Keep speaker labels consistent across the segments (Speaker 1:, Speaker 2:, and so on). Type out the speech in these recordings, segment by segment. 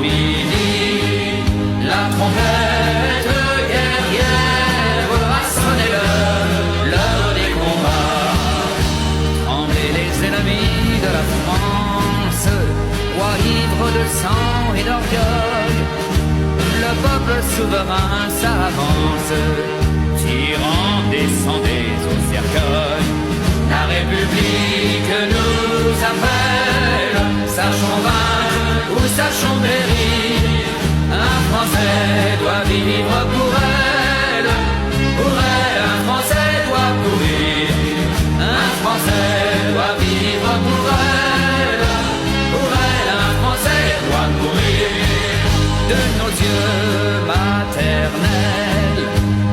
Speaker 1: midi, la trompette guerrière a sonné l'heure des combats. Tremblaient les ennemis de la France, roi ivre de sang et d'orgueil. Le peuple souverain s'avance, tyran descendez au cercueil. La République nous appelle, sachons vaincre ou sachons périr. Un Français doit vivre pour elle, un Français doit mourir. Un Français doit vivre pour elle, un Français doit mourir. De nos yeux maternels,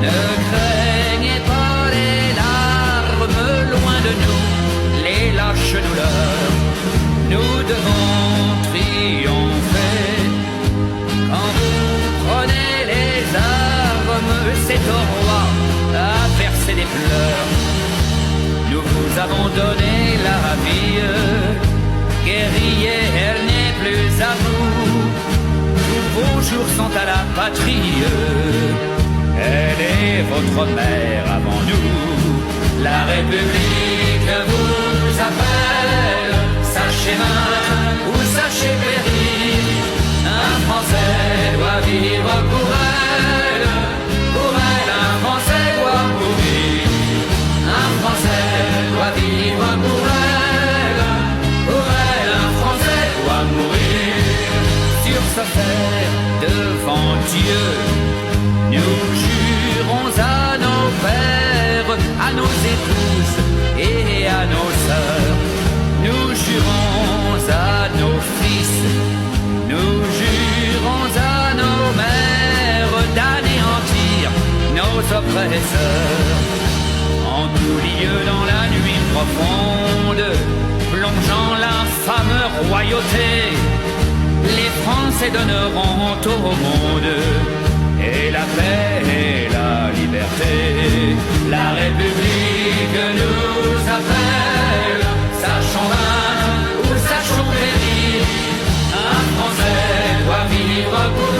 Speaker 1: ne craignez pas les larmes, loin de nous les lâches douleurs. Nous devons triompher. Quand vous prenez les armes, c'est au roi à verser des pleurs. Nous vous avons donné la vie, guerrier, elle n'est plus à vous. Vos jours sont à la patrie, elle est votre mère avant nous. La République vous appelle, sachez vaincre ou sachez périr. Un Français doit vivre pour elle, un Français doit mourir. Un Français doit vivre pour elle, un Français doit mourir. Sur ce fait, devant Dieu, nous jurons à nos pères, à nos épouses et à nos sœurs. Nous jurons à nos fils, nous jurons à nos mères d'anéantir nos oppresseurs. En tout lieu dans la nuit profonde, plongeant l'infâme royauté, les Français donneront au monde et la paix et la liberté. La République nous appelle, sachons vaincre ou sachons périr. Un Français doit vivre pour